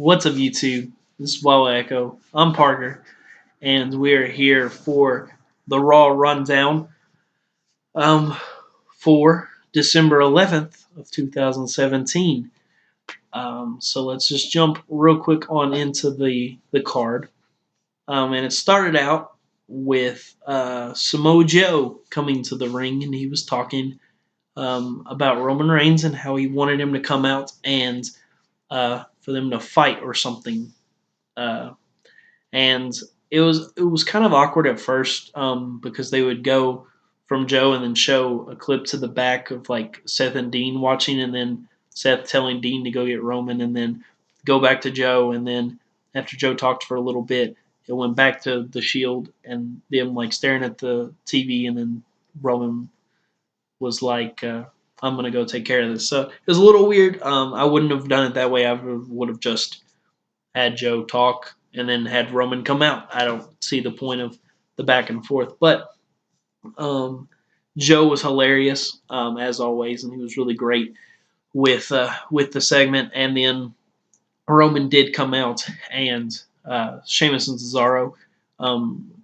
What's up, YouTube? This is Wawa Echo. I'm Parker, and we're here for the Raw Rundown um, for December 11th of 2017. So let's just jump real quick on into the card. And it started out with Samoa Joe coming to the ring, and he was talking about Roman Reigns and how he wanted him to come out and for them to fight or something. Uh, and it was kind of awkward at first because they would go from Joe and then show a clip to the back of like Seth and Dean watching, and then Seth telling Dean to go get Roman, and then go back to Joe, and then after Joe talked for a little bit, it went back to the Shield and them like staring at the TV, and then Roman was like, "I'm gonna go take care of this." So it was a little weird. I wouldn't have done it that way. I would have just had Joe talk and then had Roman come out. I don't see the point of the back and forth. But um, Joe was hilarious as always, and he was really great with the segment. And then Roman did come out, and Sheamus and Cesaro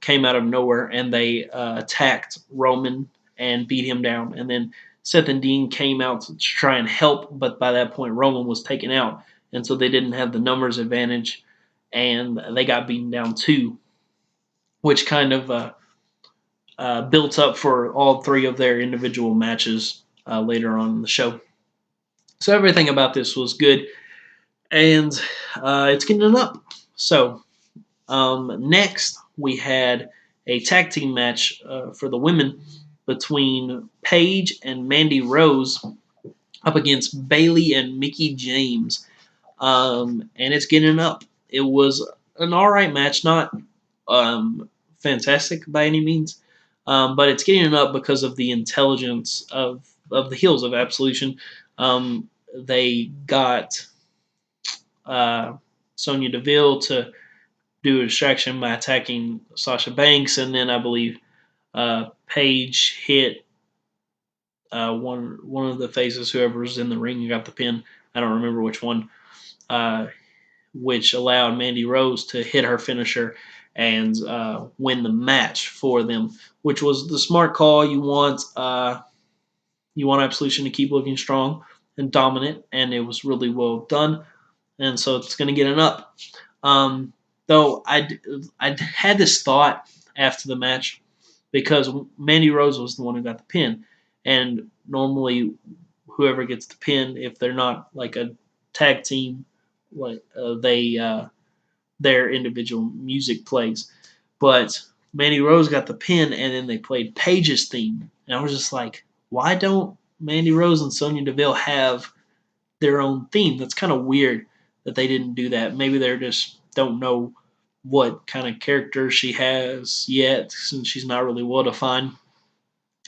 came out of nowhere, and they attacked Roman and beat him down. And then Seth and Dean came out to try and help, but by that point Roman was taken out, and so they didn't have the numbers advantage, and they got beaten down too, which kind of built up for all three of their individual matches later on in the show. So everything about this was good, and it's getting up. So next, we had a tag team match for the women between Paige and Mandy Rose up against Bayley and Mickey James. And it's getting up. It was an all right match, not fantastic by any means, but it's getting up because of the intelligence of the heels of Absolution. They got Sonya Deville to do a distraction by attacking Sasha Banks, and then I believe Paige hit one of the faces, whoever was in the ring and got the pin. I don't remember which one, which allowed Mandy Rose to hit her finisher and win the match for them, which was the smart call. You want Absolution to keep looking strong and dominant, and it was really well done, and so it's going to get an up. Though I had this thought after the match because Mandy Rose was the one who got the pin, and normally whoever gets the pin, if they're not like a tag team, like their individual music plays, but Mandy Rose got the pin, and then they played Paige's theme, and I was just like, why don't Mandy Rose and Sonya Deville have their own theme? That's kind of weird that they didn't do that. Maybe they just don't know what kind of character she has yet, since she's not really well defined.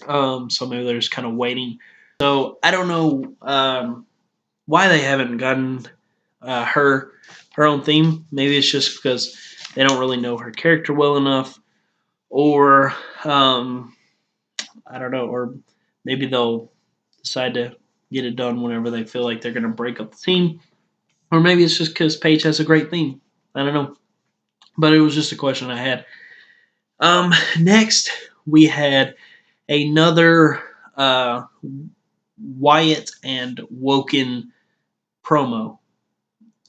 So maybe they're just kind of waiting. So I don't know why they haven't gotten her own theme. Maybe it's just because they don't really know her character well enough, or I don't know, or maybe they'll decide to get it done whenever they feel like they're going to break up the team, or maybe it's just because Paige has a great theme. I don't know, but it was just a question I had. Next, we had another Wyatt and Woken promo.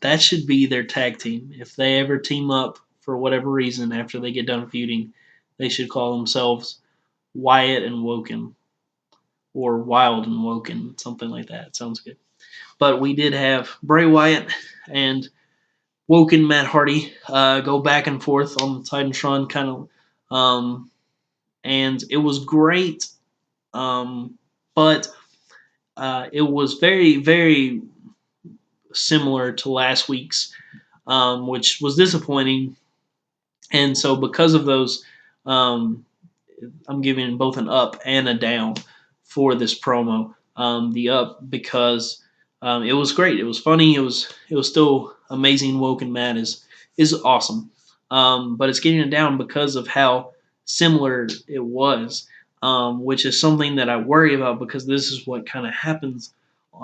That should be their tag team. If they ever team up for whatever reason after they get done feuding, they should call themselves Wyatt and Woken, or Wild and Woken, something like that. It sounds good. But we did have Bray Wyatt and Woken Matt Hardy go back and forth on the Titantron, kind of, and it was great. But it was very, very similar to last week's, which was disappointing. And so, because of those, I'm giving both an up and a down for this promo. The up because it was great. It was funny. It was still amazing. Woken Matt is awesome. But it's getting it down because of how similar it was, which is something that I worry about, because this is what kind of happens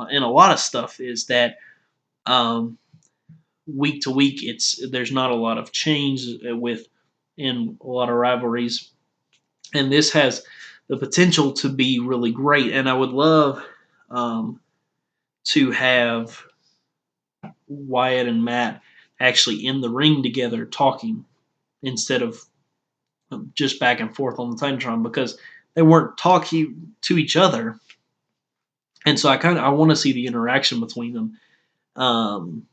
in a lot of stuff, is that um, week to week, there's not a lot of change in a lot of rivalries, and this has the potential to be really great. And I would love um, to have Wyatt and Matt actually in the ring together talking instead of just back and forth on the Titantron, because they weren't talking to each other, and so I want to see the interaction between them, um,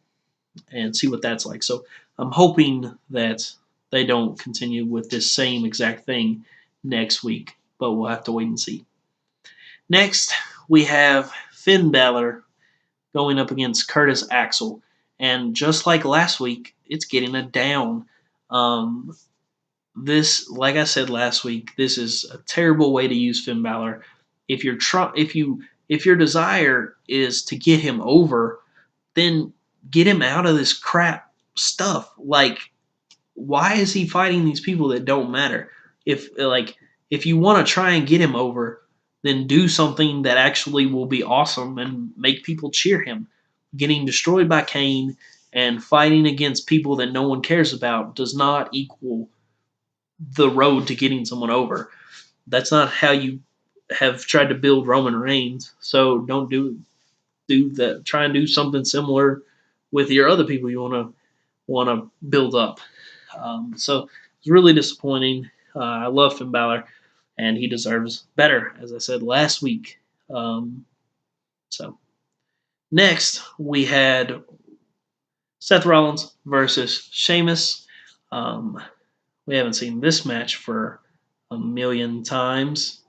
and see what that's like. So I'm hoping that they don't continue with this same exact thing next week, but we'll have to wait and see. Next, we have Finn Balor going up against Curtis Axel, and just like last week, it's getting a down. Um, this, like I said last week, this is a terrible way to use Finn Balor. If your desire is to get him over, then get him out of this crap stuff. Like, why is he fighting these people that don't matter? If you want to try and get him over, then do something that actually will be awesome and make people cheer him. Getting destroyed by Kane and fighting against people that no one cares about does not equal the road to getting someone over. That's not how you have tried to build Roman Reigns. So don't do that. Try and do something similar with your other people you want to build up. So it's really disappointing. I love Finn Balor, and he deserves better, as I said last week. So next we had Seth Rollins versus Sheamus. Um, we haven't seen this match for a million times.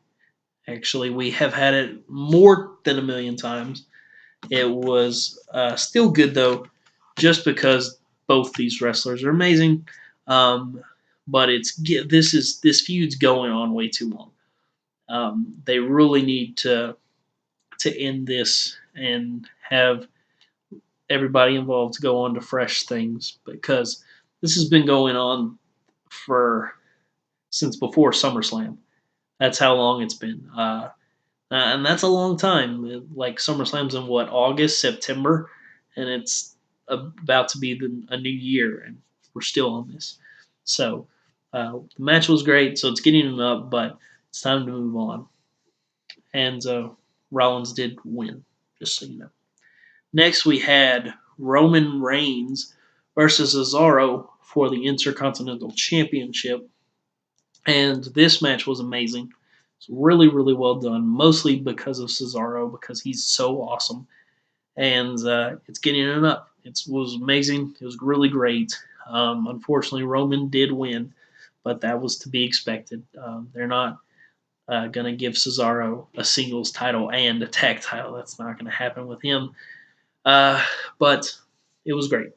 Actually, we have had it more than a million times. It was still good though, just because both these wrestlers are amazing. Um, but this feud's going on way too long. They really need to end this and have everybody involved go on to fresh things, because this has been going on for since before SummerSlam. That's how long it's been. And that's a long time. Like SummerSlam's in what, August, September, and it's about to be a new year, and we're still on this. So the match was great, so it's getting it up, but it's time to move on. And Rollins did win, just so you know. Next, we had Roman Reigns versus Cesaro for the Intercontinental Championship, and this match was amazing. It's really, really well done, mostly because of Cesaro, because he's so awesome. And it's getting it up. It was amazing. It was really great. Unfortunately, Roman did win, but that was to be expected. They're not going to give Cesaro a singles title and a tag title. That's not going to happen with him. But it was great.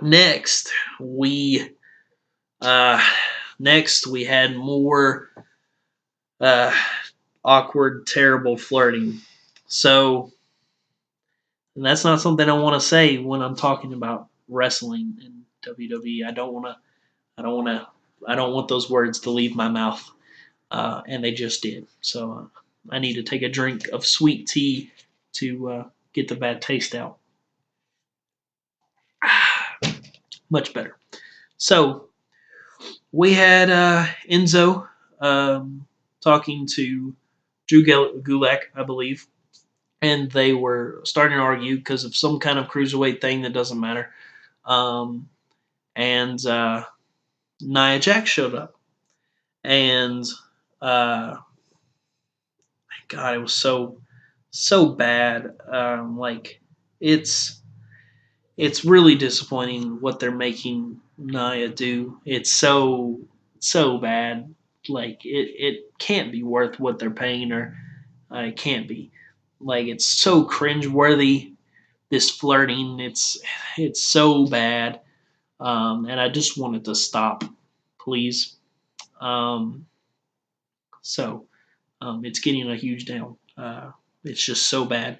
Next, we uh, we had more uh, awkward, terrible flirting. So, and that's not something I want to say when I'm talking about wrestling in WWE. I don't want to. I don't want to. I don't want those words to leave my mouth, and they just did. So I need to take a drink of sweet tea to get the bad taste out. Much better. So we had Enzo talking to Drew Gulak, I believe, and they were starting to argue because of some kind of cruiserweight thing that doesn't matter. And Nia Jax showed up, and God, it was so bad. Like it's it's really disappointing what they're making Nia do. It's so bad. Like it can't be worth what they're paying her. It can't be. Like it's so cringeworthy. This flirting. It's so bad. And I just want it to stop, please. Um, so it's getting a huge down. It's just so bad.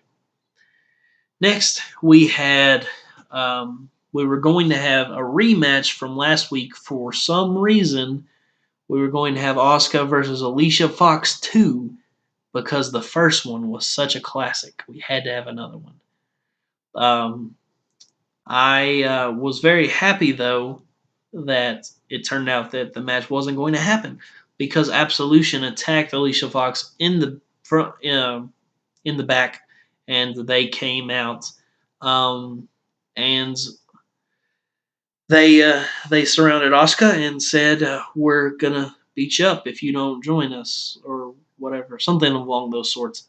Next, we were going to have a rematch from last week. For some reason, we were going to have Asuka versus Alicia Fox 2, because the first one was such a classic. We had to have another one. Um, I was very happy though that it turned out that the match wasn't going to happen because Absolution attacked Alicia Fox in the front, in the back, and they came out, and they surrounded Asuka and said, "We're gonna beat you up if you don't join us," or whatever, something along those sorts.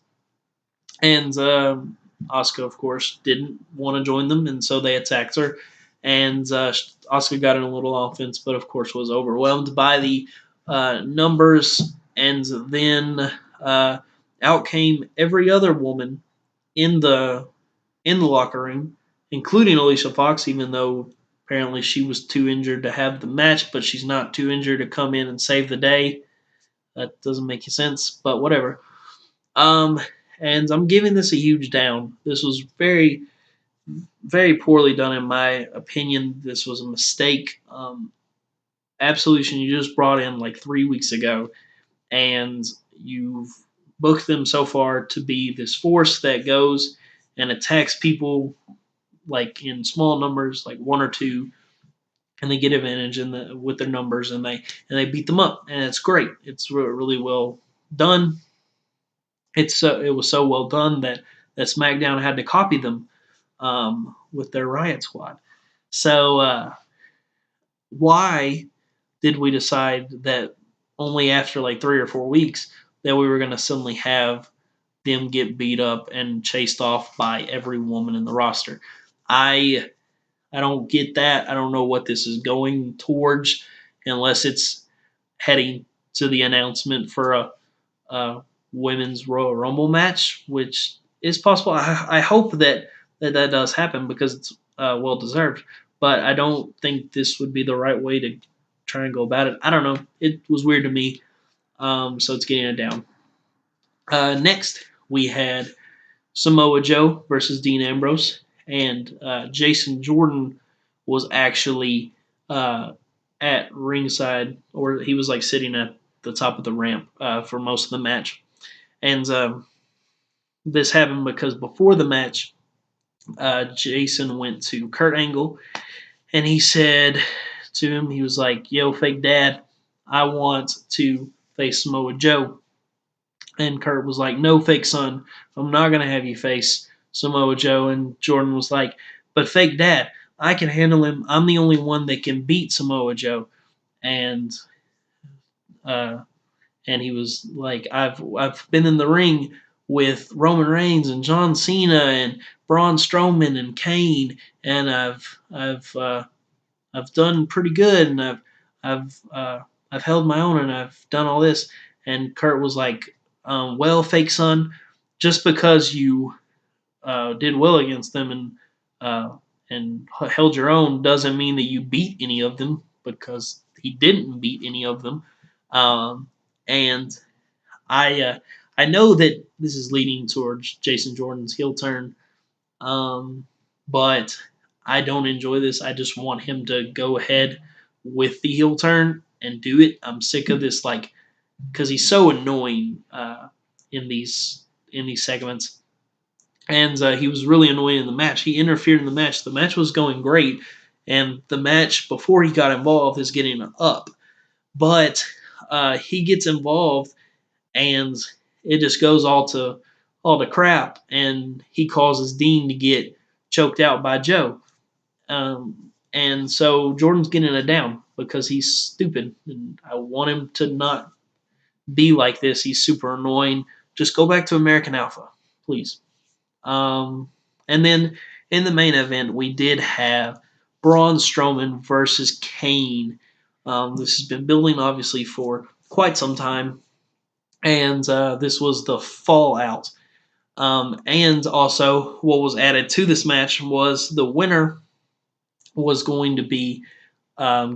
And Asuka, of course, didn't want to join them, and so they attacked her. And Asuka got in a little offense, but of course was overwhelmed by the numbers. And then out came every other woman in the locker room, including Alicia Fox, even though apparently she was too injured to have the match, but she's not too injured to come in and save the day. That doesn't make sense, but whatever. Um, and I'm giving this a huge down. This was very, very poorly done in my opinion. This was a mistake. Absolution you just brought in like 3 weeks ago, and you've booked them so far to be this force that goes and attacks people like in small numbers, like one or two, and they get advantage with their numbers, and they beat them up, and it's great. It's really well done. It was so well done that SmackDown had to copy them with their Riot Squad. So why did we decide that only after like 3 or 4 weeks that we were going to suddenly have them get beat up and chased off by every woman in the roster? I I don't get that. I don't know what this is going towards unless it's heading to the announcement for a women's Royal Rumble match, which is possible. I hope that does happen because it's well deserved. But I don't think this would be the right way to try and go about it. I don't know. It was weird to me. So it's getting it down. Next, we had Samoa Joe versus Dean Ambrose, and Jason Jordan was actually uh, at ringside, or he was like sitting at the top of the ramp for most of the match. And this happened because before the match, Jason went to Kurt Angle and he said to him, he was like, "Yo, fake dad, I want to face Samoa Joe." And Kurt was like, "No, fake son, I'm not going to have you face Samoa Joe." And Jordan was like, "But fake dad, I can handle him. I'm the only one that can beat Samoa Joe." And uh, and he was like, "I've been in the ring with Roman Reigns and John Cena and Braun Strowman and Kane, and I've done pretty good, and I've I've held my own, and I've done all this." And Kurt was like, "Well, fake son, just because you did well against them and held your own doesn't mean that you beat any of them because he didn't beat any of them." And I know that this is leading towards Jason Jordan's heel turn, um, but I don't enjoy this. I just want him to go ahead with the heel turn and do it. I'm sick of this, like, because he's so annoying in these segments, and he was really annoying in the match. He interfered in the match. The match was going great, and the match before he got involved is getting up, but he gets involved and it just goes all to crap, and he causes Dean to get choked out by Joe. And so Jordan's getting it down because he's stupid, and I want him to not be like this. He's super annoying. Just go back to American Alpha, please. And then in the main event, we did have Braun Strowman versus Kane. This has been building obviously for quite some time, and this was the fallout. And also, what was added to this match was the winner was going to be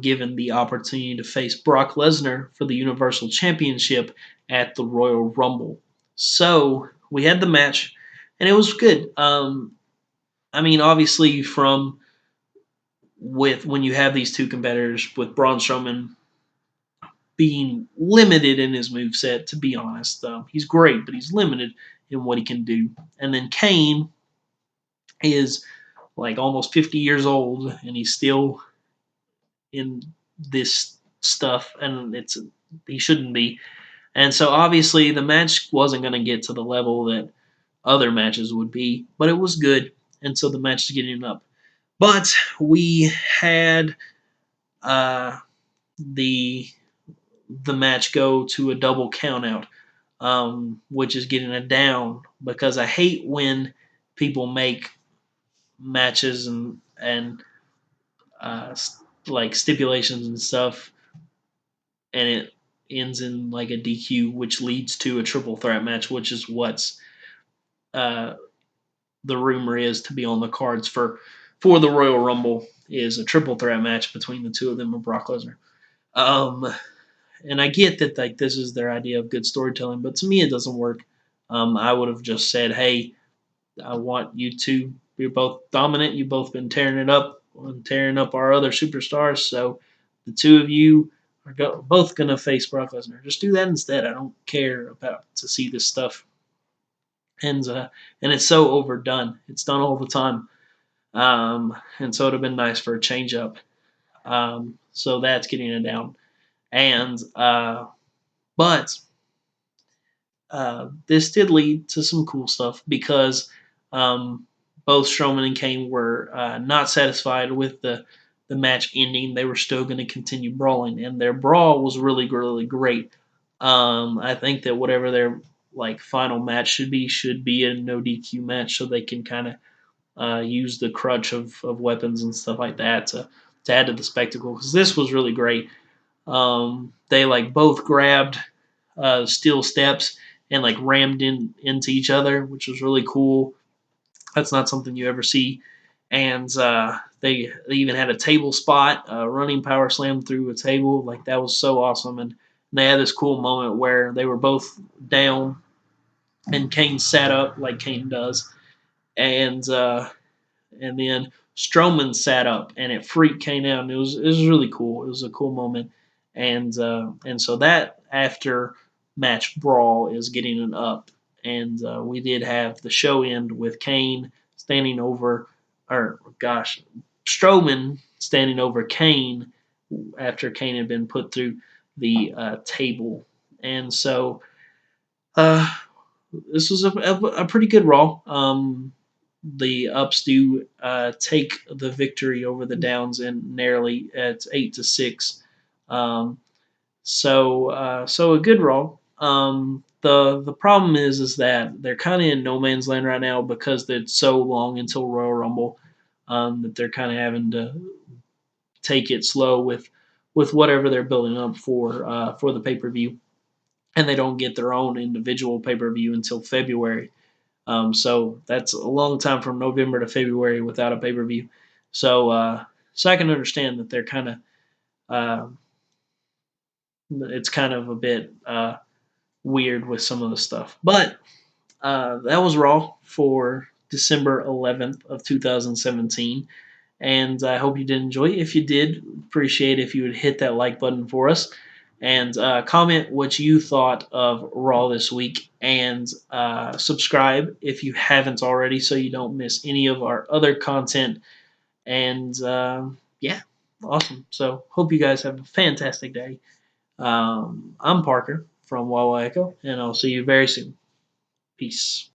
given the opportunity to face Brock Lesnar for the Universal Championship at the Royal Rumble. So we had the match, and it was good. I mean, obviously, from with when you have these two competitors, with Braun Strowman being limited in his move set, to be honest, he's great, but he's limited in what he can do. And then Kane is like almost 50 years old, and he's still in this stuff, and he shouldn't be. And so obviously the match wasn't going to get to the level that other matches would be, but it was good, and so the match is getting up. But we had uh, the the match go to a double countout, which is getting it down because I hate when people make matches and uh, like stipulations and stuff, and it ends in like a DQ, which leads to a triple threat match, which is what's uh, the rumor is to be on the cards for the Royal Rumble is a triple threat match between the two of them and Brock Lesnar. Um, and I get that like this is their idea of good storytelling, but to me it doesn't work. I would have just said, "Hey, I want you two. You're both dominant. You've both been tearing it up and tearing up our other superstars. So the two of you are both gonna face Brock Lesnar. Just do that instead. I don't care about to see this stuff." And it's so overdone. It's done all the time. And so it'd have been nice for a change up. So that's getting it down. And but this did lead to some cool stuff because um, both Strowman and Kane were not satisfied with the match ending. They were still going to continue brawling, and their brawl was really, really great. I think that whatever their like final match should be a no DQ match, so they can kind of use the crutch of weapons and stuff like that to add to the spectacle. Because this was really great. They like both grabbed steel steps and like rammed into each other, which was really cool. That's not something you ever see. And they even had a table spot, running power slam through a table. Like that was so awesome. And they had this cool moment where they were both down, and Kane sat up like Kane does, and then Strowman sat up, and it freaked Kane out. And it was really cool. It was a cool moment, and so that after match brawl is getting an up, and we did have the show end with Kane standing over, or gosh, Strowman standing over Kane after Kane had been put through the table, and so uh, this was a pretty good Raw. The ups do take the victory over the downs and narrowly at 8-6. Um, so a good Raw. The problem is that they're kind of in no man's land right now because it's so long until Royal Rumble, that they're kind of having to take it slow with whatever they're building up for the pay per view, and they don't get their own individual pay per view until February. So that's a long time from November to February without a pay per view. So I can understand that they're kind of uh, it's kind of a bit weird with some of the stuff. But that was Raw for December 11th of 2017. And I hope you did enjoy. If you did, appreciate if you would hit that like button for us and comment what you thought of Raw this week, and subscribe if you haven't already so you don't miss any of our other content. And yeah, awesome. So hope you guys have a fantastic day. I'm Parker from Wawa Echo, and I'll see you very soon. Peace.